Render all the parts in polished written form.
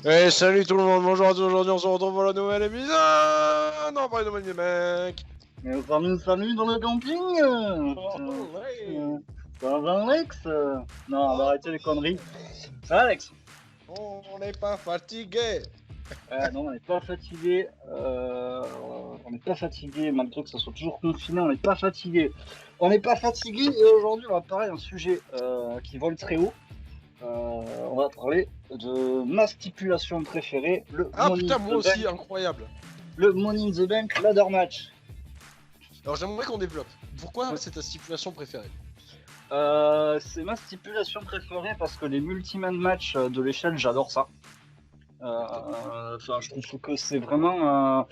Et salut tout le monde, bonjour à tous, aujourd'hui on se retrouve pour la nouvelle émission. Non, pas de Money Bank. Salut dans le camping Ça va Alex Non, on va arrêter les conneries. Ça va Alex? On n'est pas fatigué. Non, on n'est pas fatigué. On n'est pas fatigué, malgré que ça soit toujours confiné, on n'est pas fatigué. On n'est pas fatigué et aujourd'hui on va parler d'un sujet qui vole très haut. On va parler de ma stipulation préférée, le Ah Money putain, in moi the aussi, Bank. incroyable. Le Money in the Bank ladder match. Alors j'aimerais qu'on développe. Pourquoi c'est ta stipulation préférée? C'est ma stipulation préférée parce que les multi-man match de l'échelle, j'adore ça. Je trouve que c'est vraiment,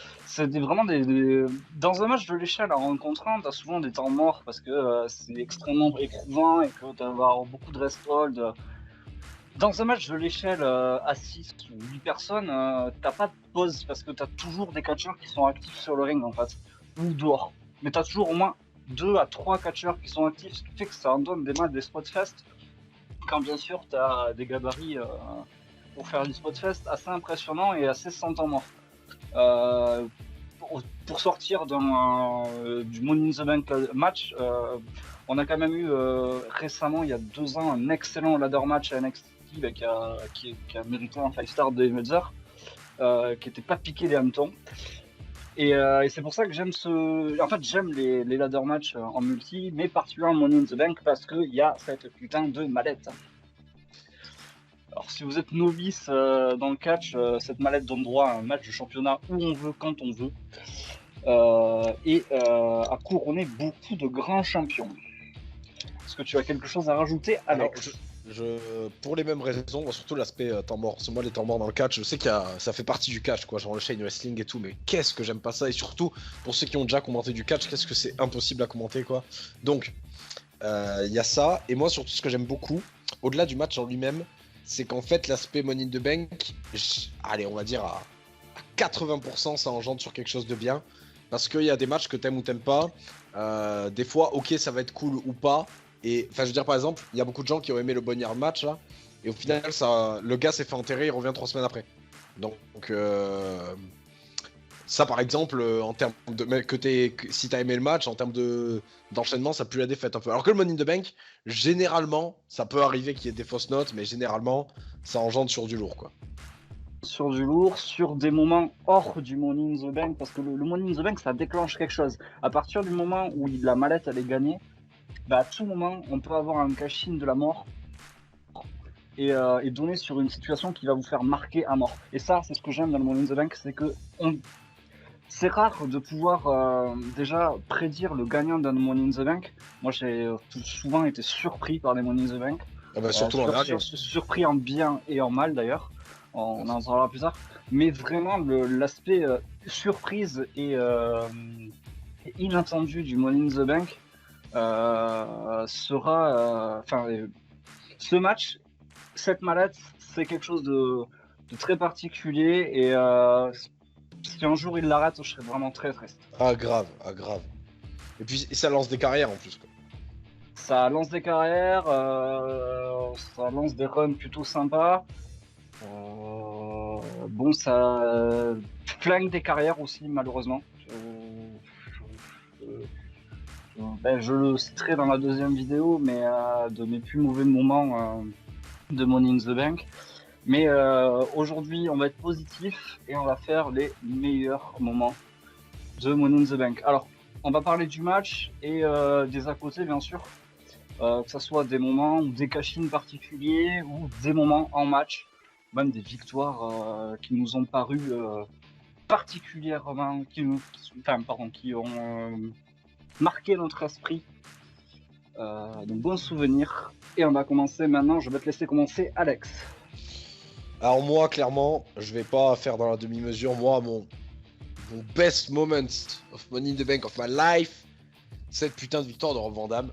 dans un match de l'échelle à rencontre un, t'as souvent des temps morts parce que c'est extrêmement éprouvant et que tu vas avoir beaucoup de rest hold. Dans un match de l'échelle à 6 ou 8 personnes, t'as pas de pause parce que t'as toujours des catcheurs qui sont actifs sur le ring en fait, ou dehors. Mais t'as toujours au moins 2 à 3 catcheurs qui sont actifs, ce qui fait que ça en donne des matchs des spotfest. Quand bien sûr t'as des gabarits pour faire du spotfest assez impressionnant et assez sans temps mort. Pour sortir du Money in the Bank match, on a quand même eu récemment, il y a 2 ans, un excellent ladder match à NXT qui a mérité un 5-star de Meltzer, qui était pas piqué des hannetons. Et c'est pour ça que j'aime j'aime les ladder matchs en multi, mais particulièrement Money in the Bank parce qu'il y a cette putain de mallette. Alors si vous êtes novice dans le catch, cette mallette donne droit à un match de championnat où on veut, quand on veut, et à couronner beaucoup de grands champions. Est-ce que tu as quelque chose à rajouter, Alex? Pour les mêmes raisons, surtout l'aspect temps mort. Parce que moi, les temps morts dans le catch, je sais ça fait partie du catch, quoi, genre le chain wrestling et tout, mais qu'est-ce que j'aime pas ça. Et surtout, pour ceux qui ont déjà commenté du catch, qu'est-ce que c'est impossible à commenter, quoi. Donc, il y a ça. Et moi, surtout, ce que j'aime beaucoup, au-delà du match en lui-même, c'est qu'en fait, l'aspect Money in the Bank, allez, on va dire à 80%, ça engendre sur quelque chose de bien. Parce qu'il y a des matchs que t'aimes ou t'aimes pas. Des fois, ok, ça va être cool ou pas. Et enfin, je veux dire, par exemple, il y a beaucoup de gens qui ont aimé le Boneyard match là. Et au final, le gars s'est fait enterrer, il revient 3 semaines après. Donc, ça par exemple, en termes de. Si t'as aimé le match, en termes d'enchaînement, ça pue la défaite un peu. Alors que le Money in the Bank, généralement, ça peut arriver qu'il y ait des fausses notes, mais généralement, ça engendre sur du lourd, quoi. Sur du lourd, sur des moments hors du Money in the Bank, parce que le Money in the Bank, ça déclenche quelque chose. À partir du moment où la mallette, elle est gagnée, à tout moment, on peut avoir un cash-in de la mort et donner sur une situation qui va vous faire marquer à mort. Et ça, c'est ce que j'aime dans le Money in the Bank, c'est que c'est rare de pouvoir déjà prédire le gagnant d'un Money in the Bank. Moi, j'ai souvent été surpris par les Money in the Bank. Ah bah, surtout en dernier. Surpris en bien et en mal d'ailleurs. On en parlera plus tard. Mais vraiment, l'aspect surprise et inattendu du Money in the Bank sera. Ce match, cette mallette, c'est quelque chose de très particulier. Et si un jour il l'arrête, je serais vraiment très triste. Ah, grave, ah, grave. Et puis, ça lance des carrières en plus, quoi. Ça lance des carrières, ça lance des runs plutôt sympas. Bon, ça flingue des carrières aussi, malheureusement. Je le citerai dans la deuxième vidéo, mais de mes plus mauvais moments de Money in the Bank. Mais aujourd'hui, on va être positif et on va faire les meilleurs moments de Money in the Bank. Alors, on va parler du match et des à côté, bien sûr. Que ce soit des moments ou des cash-in particuliers ou des moments en match, même des victoires qui nous ont paru particulièrement, qui ont marqué notre esprit. De bons souvenirs. Et on va commencer maintenant, je vais te laisser commencer, Alex. Alors moi, clairement, je vais pas faire dans la demi-mesure. Moi, mon best moment of Money in the Bank of my life, cette putain de victoire de Rob Van Dam.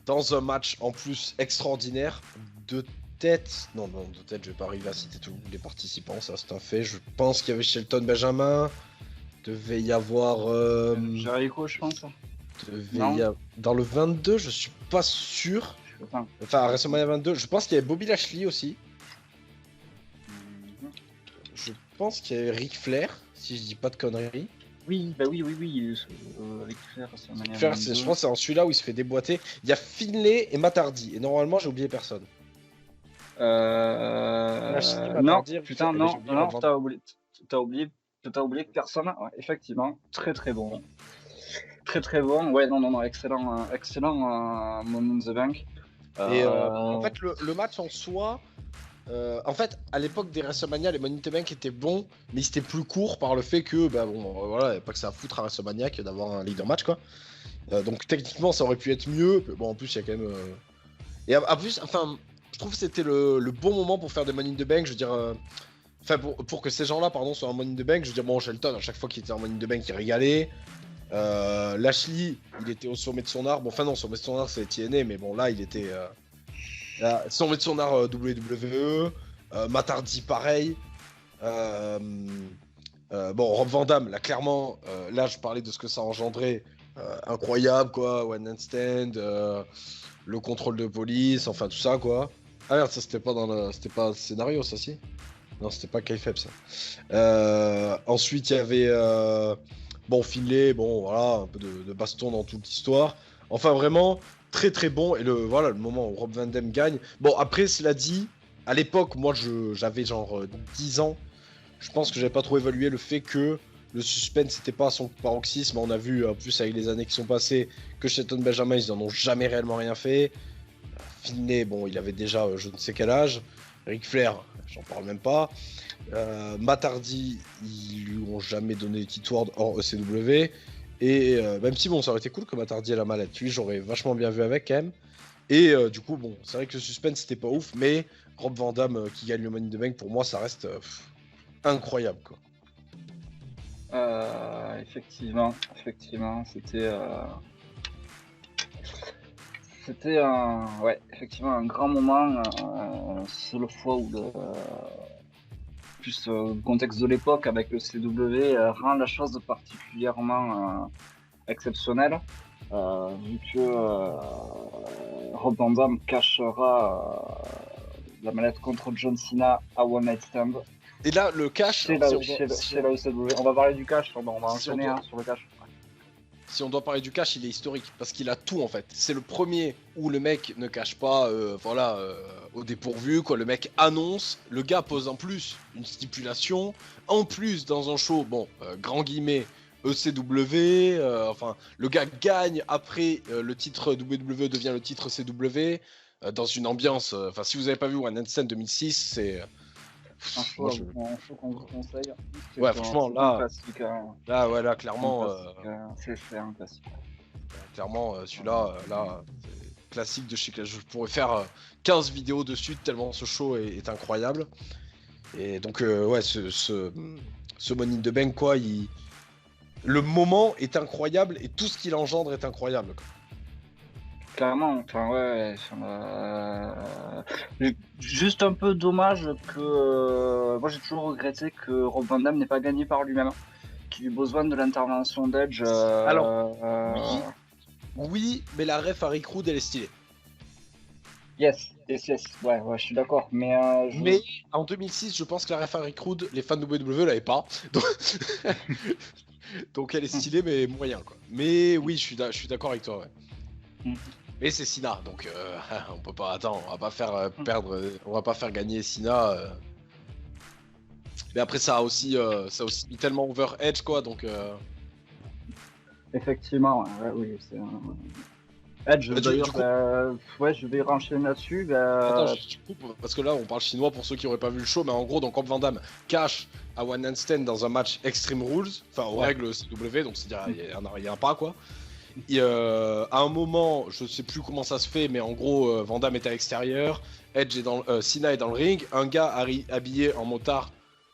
Dans un match en plus extraordinaire, de tête, non, de tête, je vais pas arriver à citer tous les participants, ça c'est un fait. Je pense qu'il y avait Shelton Benjamin, devait y avoir... Jericho, je pense. Dans le 22, je suis pas sûr. Enfin, à WrestleMania 22, je pense qu'il y avait Bobby Lashley aussi. je pense qu'il y avait Ric Flair, si je dis pas de conneries. Oui, bah oui. Ric Flair, Ric Flair, je pense que c'est en celui-là où il se fait déboîter. Il y a Finlay et Matt Hardy. Et normalement, j'ai oublié personne. Matt Non, Hardy, Ric putain, Flair, mais j'ai non, oublié Rob Van Dam. t'as oublié personne. Ouais, effectivement, très bon. Très bon. Ouais, non, excellent, Money in the Bank. Et en fait, le match en soi, en fait, à l'époque des WrestleMania, les Money in the Bank étaient bons, mais ils étaient plus courts par le fait que, bah bon, voilà, il n'y a pas que ça à foutre à WrestleMania que d'avoir un leader match, quoi. Donc techniquement, ça aurait pu être mieux. Mais bon, en plus, il y a quand même. Et en plus, enfin, je trouve que c'était le bon moment pour faire des Money in the Bank. Je veux dire, enfin, pour que ces gens-là, pardon, soient en Money in the Bank. Je veux dire, bon, Shelton, à chaque fois qu'il était en Money in the Bank, il régalait. Lashley, il était au sommet de son art. Bon, enfin, non, sommet de son art, c'est TNA, mais bon, là, il était. Sommet de son art WWE. Matt Hardy, pareil. Bon, Rob Van Dam, là, clairement, là, je parlais de ce que ça a engendré. Incroyable, quoi. One Night Stand, le contrôle de police, enfin, tout ça, quoi. Ah merde, ça, c'était pas dans le... C'était pas le scénario, ça, si? Non, c'était pas Kayfabe, ça. Ensuite, il y avait... Bon, Finlay, bon, voilà, un peu de baston dans toute l'histoire. Enfin, vraiment, très bon. Et voilà, le moment où Rob Van Dam gagne. Bon, après, cela dit, à l'époque, moi, j'avais genre 10 ans. Je pense que j'avais pas trop évalué le fait que le suspense n'était pas à son paroxysme. On a vu, en plus, avec les années qui sont passées, que Shelton Benjamin, ils en ont jamais réellement rien fait. Finlay, bon, il avait déjà je ne sais quel âge. Ric Flair, j'en parle même pas. Matt Hardy, ils lui ont jamais donné de titre word hors ECW. Et même si, bon, ça aurait été cool que Matt Hardy ait la mallette. Lui, j'aurais vachement bien vu avec, quand même. Et du coup, bon, c'est vrai que le suspense, c'était pas ouf. Mais Rob Van Dam qui gagne le Money in the Bank, pour moi, ça reste incroyable, quoi. Effectivement, c'était effectivement un grand moment. C'est le fois où plus le contexte de l'époque avec le CW rend la chose particulièrement exceptionnelle, vu que Rob Van Dam cachera la mallette contre John Cena à One Night Stand. Et là, le cash, c'est là où on va parler du cash, on va enchaîner sur le cash. Si on doit parler du cash, il est historique parce qu'il a tout en fait. C'est le premier où le mec ne cache pas, au dépourvu, quoi. Le mec annonce, le gars pose en plus une stipulation, en plus dans un show, bon, grand guillemets, ECW, enfin, le gars gagne après le titre WWE devient le titre CW, dans une ambiance, enfin, si vous avez pas vu One Night Stand 2006, c'est un show qu'on vous conseille. Ouais, franchement, là, là, clairement, c'est un classique. Clairement, celui-là, là, c'est classique de chez. Je pourrais faire 15 vidéos dessus tellement ce show est incroyable. Et donc, ouais, ce Money in the Bank, quoi, le moment est incroyable et tout ce qu'il engendre est incroyable, quoi. Clairement, enfin ouais, juste un peu dommage que moi j'ai toujours regretté que Rob Van Dam n'ait pas gagné par lui-même, qu'il ait besoin de l'intervention d'Edge. Alors, oui, mais la ref à Rick Rude elle est stylée. Yes, ouais, je suis d'accord, mais en 2006, je pense que la ref à Rick Rude, les fans de WWE l'avaient pas, donc elle est stylée mais moyen, quoi. Mais oui, je suis d'accord avec toi, ouais. Mais c'est Cena, donc on peut pas attendre, on va pas faire on va pas faire gagner Cena. Mais après ça a aussi mis tellement over Edge, quoi, donc. Effectivement, ouais, oui, c'est. Edge, d'ailleurs, ouais, je vais renchaîner là-dessus. Attends, je coupe parce que là on parle chinois pour ceux qui auraient pas vu le show, mais en gros, donc Rob Van Dam cash à One Night Stand dans un match Extreme Rules, enfin aux règles CW, donc c'est-à-dire il y a un pas, quoi. Et, à un moment, je sais plus comment ça se fait, mais en gros, Van Damme est à l'extérieur, Edge est Cena est dans le ring, un gars habillé en motard,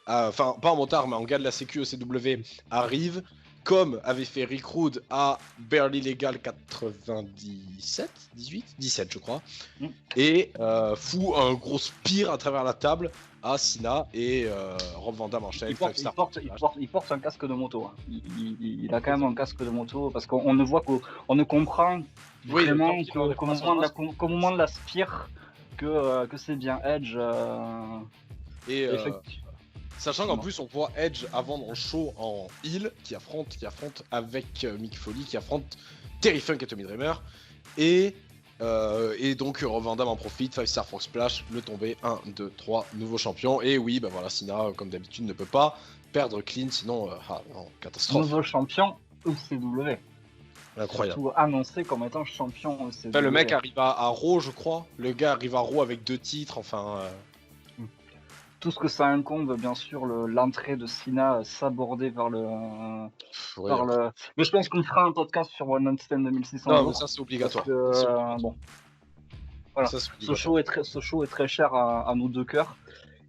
enfin pas en motard, mais en gars de la sécu ECW arrive, comme avait fait Rick Rude à Barely Legal 97, 17 je crois, et fout un gros spear à travers la table à Cena et Rob Van Dam enchaîne. Il porte un casque de moto. Hein. Il a quand même un casque de moto parce qu'on ne voit qu'on ne comprend vraiment qu'au moment de la spear que c'est bien Edge. Et Sachant qu'en plus, on voit Edge avant dans le show en heel, qui affronte avec Mick Foley, qui affronte Terry Funk et Tommy Dreamer. Et donc Van Damme en profite, 5-star Frog Splash, le tombé, 1, 2, 3, nouveau champion. Et oui, bah voilà, Cena, comme d'habitude, ne peut pas perdre clean, sinon, non, catastrophe. Nouveau champion ECW. Incroyable. Tout annoncé comme étant champion ECW. Enfin, le mec arrive à Raw, je crois. Le gars arrive à Raw avec 2 titres, enfin... Tout ce que ça incombe, bien sûr, l'entrée de Cena s'aborder vers le... Mais je pense qu'on fera un podcast sur One Night Stand 2600 Non, mais ça c'est obligatoire. Bon. Voilà. Ce show est très cher à nos deux cœurs.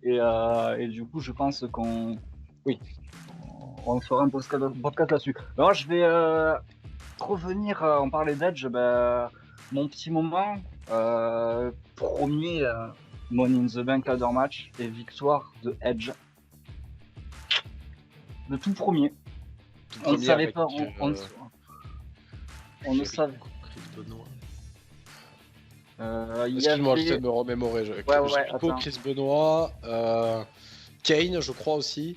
Et du coup, je pense qu'on... Oui. On fera un podcast là-dessus. Alors, je vais revenir, on parlait d'Edge, mon petit moment, premier Money in the Bank ladder match et victoire de Edge. Le tout premier. On ne savait pas. On ne savait. Excuse-moi, j'essaie de me remémorer. Chris Benoit, Kane, je crois aussi.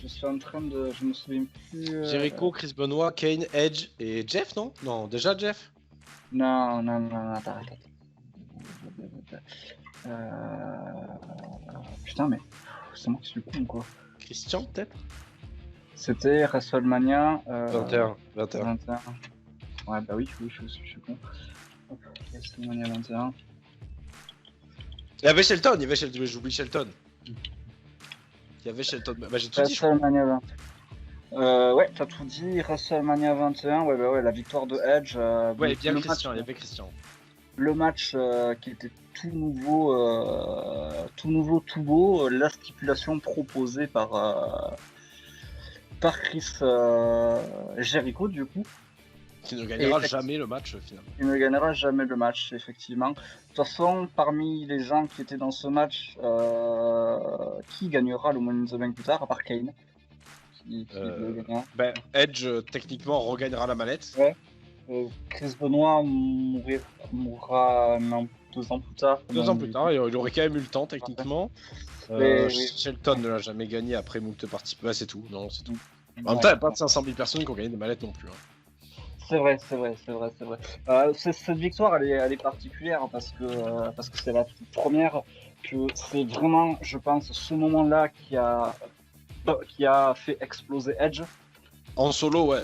Je suis en train de. Je me souviens plus. Jericho, Chris Benoit, Kane, Edge et Jeff, non? Non, déjà Jeff? Non, attends. Putain, mais c'est moi qui suis con, quoi. Christian, peut-être? C'était WrestleMania 21. Ouais, bah oui, je suis con. WrestleMania 21. Il y avait Shelton, j'oublie Shelton. Il y avait Shelton, bah j'ai tout dit. WrestleMania 20. Ouais, t'as tout dit. WrestleMania 21, ouais, la victoire de Edge. Ouais, bien Christian, il y avait Christian. Le match qui était tout nouveau, tout beau. La stipulation proposée par Chris Jericho, du coup. Qui ne gagnera jamais le match, finalement. Il ne gagnera jamais le match, effectivement. De toute façon, parmi les gens qui étaient dans ce match, qui gagnera le Money in the Bank plus tard, à part Kane Edge, techniquement, regagnera la mallette. Ouais. Chris Benoit mourra 2 ans plus tard. 2 ans plus tard, il aurait quand même eu le temps, techniquement. Shelton ne l'a jamais gagné après moult participants. Ouais, c'est tout. Non, c'est tout. En même temps, il n'y a pas de 500 000 personnes qui ont gagné des mallettes non plus. C'est vrai. Cette victoire, elle est particulière parce que c'est la première, que c'est vraiment, je pense, ce moment-là qui a fait exploser Edge. En solo, ouais.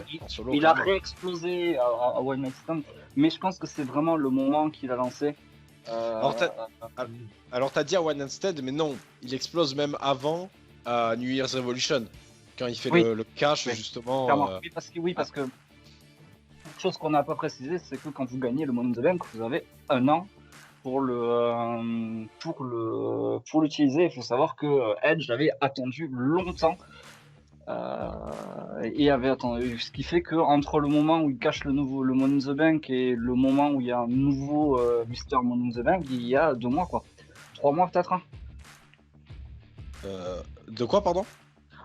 Il a réexplosé à One Night Stand, mais je pense que c'est vraiment le moment qu'il a lancé. Alors t'as dit à One Night Stand, mais non, il explose même avant New Year's Revolution, quand il fait le cash, justement. Parce que une chose qu'on n'a pas précisé, c'est que quand vous gagnez le Money in the Bank, vous avez 1 an pour l'utiliser. Il faut savoir que Edge avait attendu longtemps. Et avait attendu, ce qui fait que entre le moment où il cache le Money in the Bank et le moment où il y a un nouveau Mr. Money in the Bank, il y a 2 mois, quoi. 3 mois peut-être, hein. De quoi, pardon?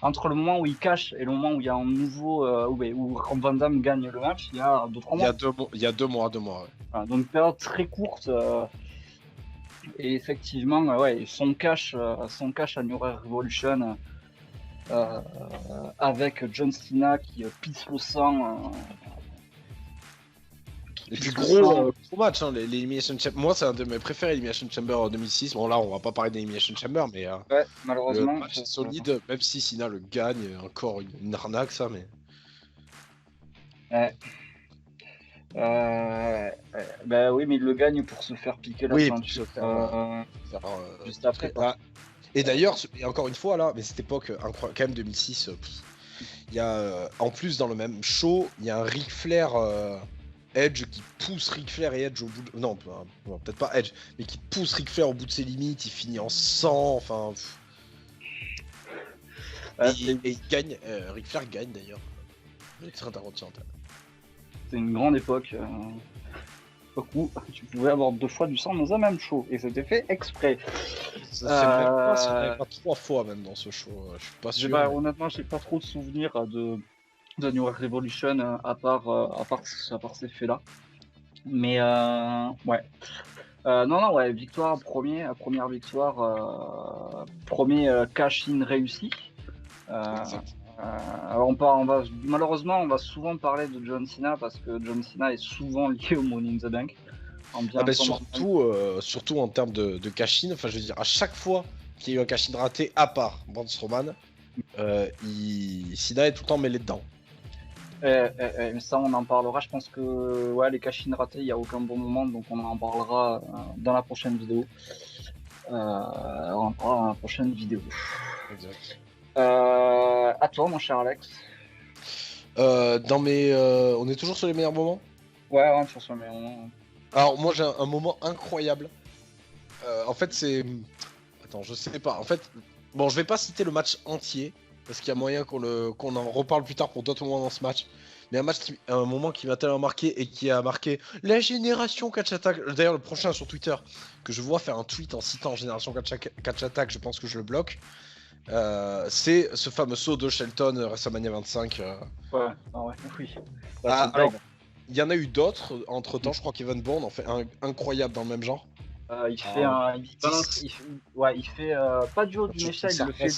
Entre le moment où il cache et le moment où il y a un nouveau où Van Damme gagne le match, il y a 2-3 mois. Il y a 2 mois, ouais. Voilà, donc une période très courte. Et effectivement, son cash à New Year's Revolution. Avec John Cena qui pisse le sang. Et puis gros match, hein, l'Elimination Chamber. Moi, c'est un de mes préférés, Elimination Chamber 2006. Bon, là, on va pas parler d'Elimination Chamber, mais ouais, malheureusement, le match est solide, même si Cena le gagne. Encore une arnaque, ça, mais. Ouais. Oui, mais il le gagne pour se faire piquer la ceinture. Juste après. Et d'ailleurs, encore une fois là, mais cette époque incroyable, quand même 2006, il y a en plus dans le même show, il y a un Ric Flair Edge qui pousse Ric Flair et Edge au bout de... Non, peut-être pas Edge, mais qui pousse Ric Flair au bout de ses limites, il finit en sang, enfin... Et il gagne, Ric Flair gagne d'ailleurs. C'est une grande époque. Où tu pouvais avoir 2 fois du sang dans un même show, et c'était fait exprès. C'est pas 3 fois même dans ce show, je suis pas sûr. Honnêtement, j'ai pas trop de souvenirs de New Year's Revolution à part ces faits-là. Mais ouais. Victoire, première victoire premier cash-in réussi. Malheureusement, on va souvent parler de John Cena parce que John Cena est souvent lié au Money in the Bank. Surtout en termes de cash-in, enfin je veux dire, à chaque fois qu'il y a eu un cash-in raté, à part Braun Strowman, Cena est tout le temps mêlé dedans. Mais ça, on en parlera. Je pense que les cash-in ratés, il n'y a aucun bon moment, donc on en parlera dans la prochaine vidéo. Exact. À toi, mon cher Alex. On est toujours sur les meilleurs moments. Ouais, toujours sur les meilleurs moments. Alors moi j'ai un moment incroyable. En fait c'est... Attends, je sais pas. En fait, bon, je vais pas citer le match entier parce qu'il y a moyen qu'on en reparle plus tard pour d'autres moments dans ce match. Mais un moment qui m'a tellement marqué et qui a marqué la génération Catch Attack. D'ailleurs, le prochain sur Twitter que je vois faire un tweet en citant Génération Catch Attack, je pense que je le bloque. C'est ce fameux saut de Shelton WrestleMania 25. Oui. Alors, il y en a eu d'autres entre temps. Je crois qu'Evan Bourne en fait un incroyable dans le même genre. Il fait pas du haut d'une échelle, il le fait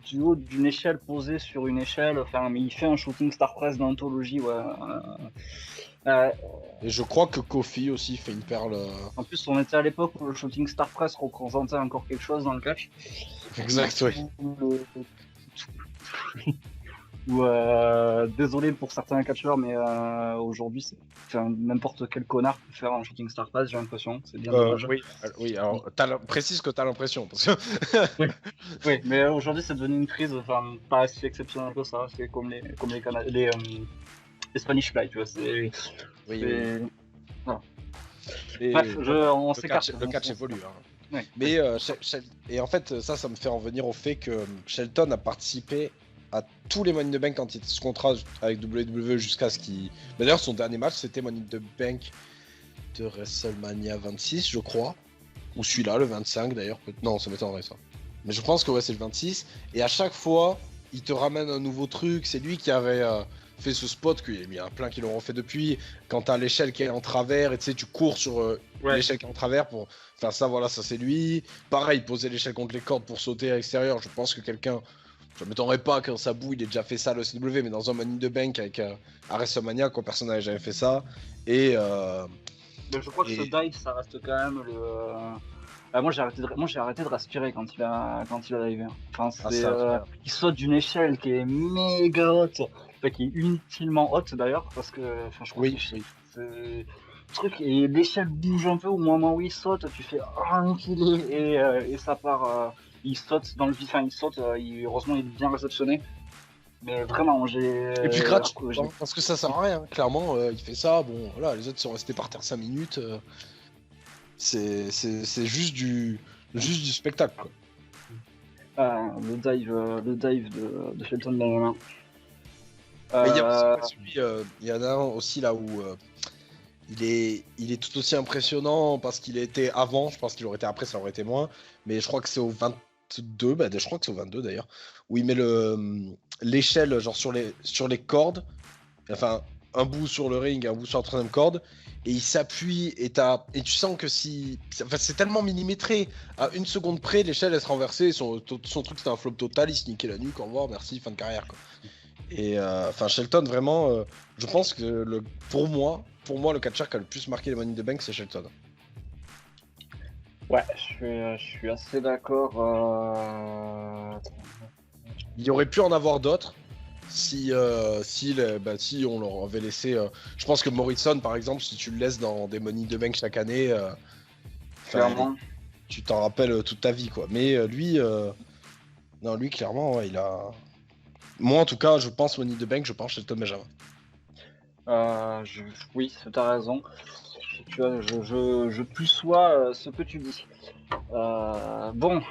du haut d'une échelle posée sur une échelle, mais il fait un shooting star press d'anthologie, Et je crois que Kofi aussi fait une perle. En plus, on était à l'époque où le shooting star press représentait encore quelque chose dans le catch. Exact, oui. Désolé pour certains catcheurs, mais aujourd'hui, n'importe quel connard peut faire un shooting star pass, j'ai l'impression. C'est bien dommage. Oui, alors précise que t'as l'impression. Parce que... oui, mais aujourd'hui, c'est devenu une crise, pas si exceptionnelle que ça. C'est comme les Spanish Fly, tu vois. Voilà. Bref, on s'écarte. Le catch évolue. Hein. Ouais. Mais et en fait, ça me fait en venir au fait que Shelton a participé à tous les Money in the Bank quand il était sous contrat avec WWE jusqu'à ce qu'il... D'ailleurs, son dernier match, c'était Money in the Bank de WrestleMania 26, je crois. Ou celui-là, le 25 d'ailleurs. Non, ça m'étonnerait ça. Mais je pense que c'est le 26. Et à chaque fois, il te ramène un nouveau truc. C'est lui qui avait fait ce spot, qu'il y a plein qui l'ont refait depuis. Quand t'as l'échelle qui est en travers, et tu sais, tu cours sur l'échelle qui est en travers pour faire ça, voilà, ça c'est lui. Pareil, poser l'échelle contre les cordes pour sauter à l'extérieur. Je pense que quelqu'un... Je m'étonnerais pas quand ça boue, il ait déjà fait ça à l'OCW, mais dans un Money in the Bank avec à WrestleMania, quoi, personne n'avait jamais fait ça. Et je crois que ce dive, ça reste quand même le. Moi j'ai arrêté de respirer quand il a divé. Il saute d'une échelle qui est méga haute, qui est inutilement haute d'ailleurs, parce que je crois que c'est truc, et l'échelle bouge un peu au moment où il saute, tu fais et ça part. Il saute dans le vif, heureusement il est bien réceptionné. Mais vraiment, Et puis gratuit, parce que ça sert à rien, clairement, il fait ça, bon voilà, les autres sont restés par terre 5 minutes. C'est juste du spectacle, quoi. Le dive de Shelton dans la main. Il y en a un aussi là où il est tout aussi impressionnant parce qu'il était avant, je pense qu'il aurait été après, ça aurait été moins, mais je crois que c'est au 22, je crois que c'est au 22 d'ailleurs, où il met l'échelle genre sur les cordes, enfin un bout sur le ring, un bout sur la troisième corde, et il s'appuie et tu sens que c'est tellement millimétré, à une seconde près, l'échelle elle se renversée, son truc c'était un flop total, il se niquait la nuque, au revoir, merci, fin de carrière quoi. Et Shelton vraiment, je pense que pour moi le catcheur qui a le plus marqué les Money in the Bank c'est Shelton. Ouais, je suis assez d'accord. Il aurait pu en avoir d'autres si on leur avait laissé. Je pense que Morrison, par exemple, si tu le laisses dans des Money in the Bank chaque année, clairement, tu t'en rappelles toute ta vie, quoi. Mais lui, clairement, ouais, il a. Moi, en tout cas, je pense Money in the Bank, je pense Shelton Benjamin. Oui, t'as raison. Je plus sois ce que tu dis. Bon,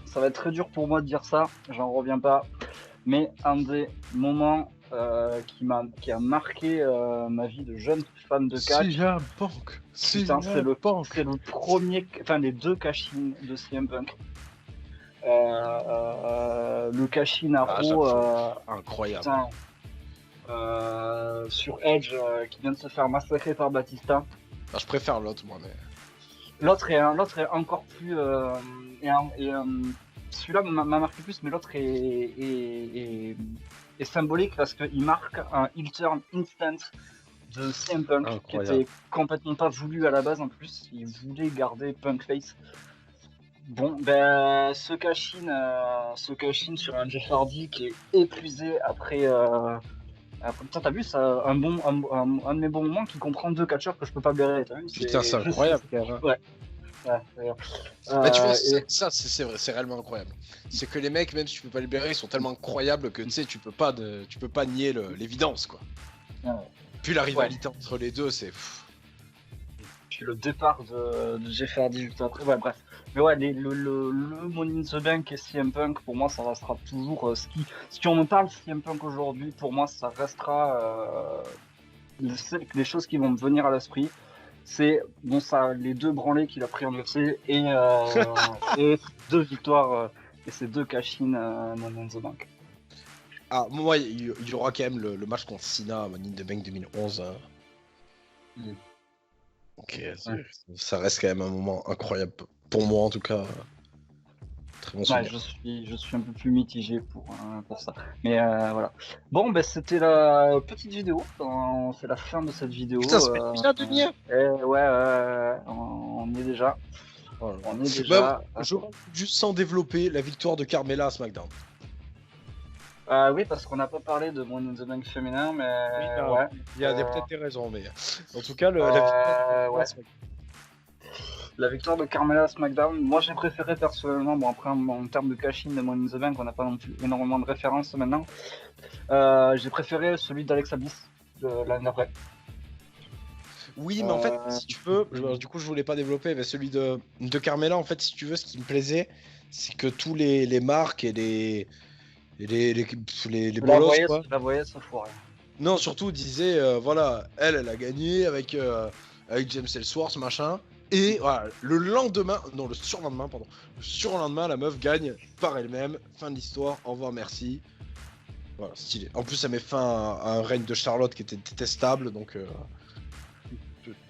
ça va être très dur pour moi de dire ça, j'en reviens pas. Mais un des moments qui a marqué ma vie de jeune fan de catch. CM Punk. C'est le premier, les deux cash-in de CM Punk. Le cash-in à Raw, incroyable. Putain, sur Edge qui vient de se faire massacrer par Batista. Je préfère l'autre, moi, mais. L'autre est encore plus. Celui-là m'a marqué plus, mais l'autre est symbolique parce qu'il marque un heel turn instant de CM Punk qui Incroyable. était complètement pas voulu à la base en plus. Il voulait garder Punk face. Bon, ben, ce cash-in sur un Jeff Hardy qui est épuisé après. Putain, t'as vu, ça, un de mes bons moments qui comprend 2 catcheurs que je peux pas blairer. T'as vu, Putain, c'est incroyable quand même. Ouais. Ouais. Bah, tu vois, Et- ça c'est vrai, c'est réellement incroyable. C'est que les mecs, même si tu peux pas les libérer, ils sont tellement incroyables que tu sais, tu peux pas nier l'évidence quoi. Ouais. Puis la rivalité entre les deux, c'est. Puis le départ de Jeff Hardy juste après. Ouais, bref. Mais ouais, le Money in the Bank et CM Punk, pour moi, ça restera toujours ce qui on me parle CM Punk aujourd'hui. Pour moi, ça restera les choses qui vont me venir à l'esprit. C'est bon, ça, les 2 branlés qu'il a pris en UFC et 2 victoires et ces 2 cash-in Money in the Bank. Ah, moi, il y aura quand même le match contre Cena à Money in the Bank 2011. Mm. Ok, ça reste quand même un moment incroyable pour moi en tout cas. Très bon Ouais, souvenir. je suis un peu plus mitigé pour ça. Mais voilà. Bon, ben c'était la petite vidéo. C'est la fin de cette vidéo. Putain, ça fait déjà 2 heures. Ouais, on y est déjà. Oh là là. On y est déjà. Je juste sans développer la victoire de Carmella à SmackDown. Oui, parce qu'on n'a pas parlé de Money in the Bank féminin, mais ouais. Il y a peut-être des raisons, mais en tout cas, la victoire Ouais. La victoire de Carmella à SmackDown, moi j'ai préféré personnellement, bon après en termes de cash-in de Money in the Bank, on n'a pas non plus énormément de références maintenant. J'ai préféré celui d'Alexa Bliss de l'année d'après. Oui, mais en fait, si tu veux, du coup, je voulais pas développer, mais celui de Carmella, en fait, si tu veux, ce qui me plaisait, c'est que tous les marques et les bolosses, quoi. La voyais se foirer. Non, surtout, disaient, voilà, elle a gagné avec James Ellsworth, machin. Et voilà, le lendemain, non, le surlendemain, pardon. Le surlendemain, la meuf gagne par elle-même. Fin de l'histoire, au revoir, merci. Voilà, stylé. En plus, ça met fin à un règne de Charlotte qui était détestable, donc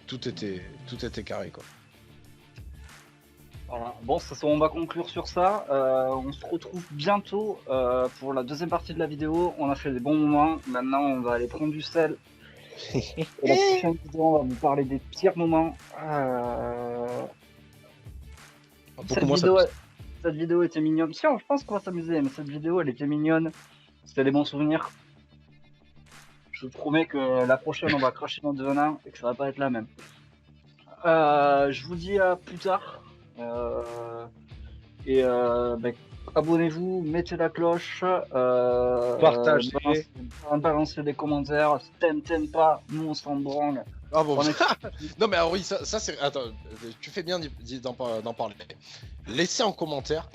tout était carré, quoi. Voilà. Bon, on va conclure sur ça. On se retrouve bientôt pour la deuxième partie de la vidéo. On a fait des bons moments. Maintenant, on va aller prendre du sel. Et la prochaine vidéo, on va vous parler des pires moments. Cette vidéo était mignonne. Si, je pense qu'on va s'amuser, mais cette vidéo, elle était mignonne. C'était des bons souvenirs. Je vous promets que la prochaine, on va cracher dans 2 ans et que ça va pas être la même. Je vous dis à plus tard. Abonnez-vous, mettez la cloche, Partagez. balancez des commentaires, t'aimes pas, nous on s'en branle. Ah bon, non mais alors oui, ça c'est... Attends, tu fais bien d'en parler. Laissez en commentaire,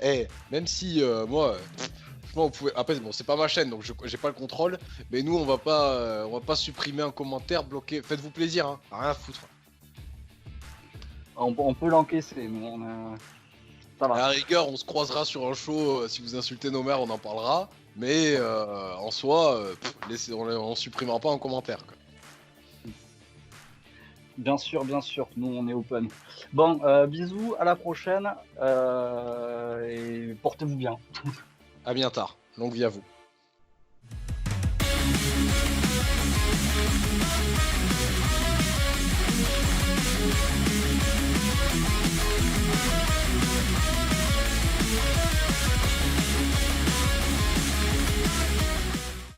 même si moi, franchement, vous pouvez... Après, bon, c'est pas ma chaîne, donc j'ai pas le contrôle, mais nous, on va pas supprimer un commentaire, bloquer... Faites-vous plaisir, hein, rien à foutre. On peut l'encaisser, mais ça va. À la rigueur, on se croisera sur un show, si vous insultez nos mères, on en parlera, mais en soi, on supprimera pas un commentaire, quoi. Bien sûr, nous on est open. Bon, bisous, à la prochaine, et portez-vous bien. À bien tard, longue vie à vous.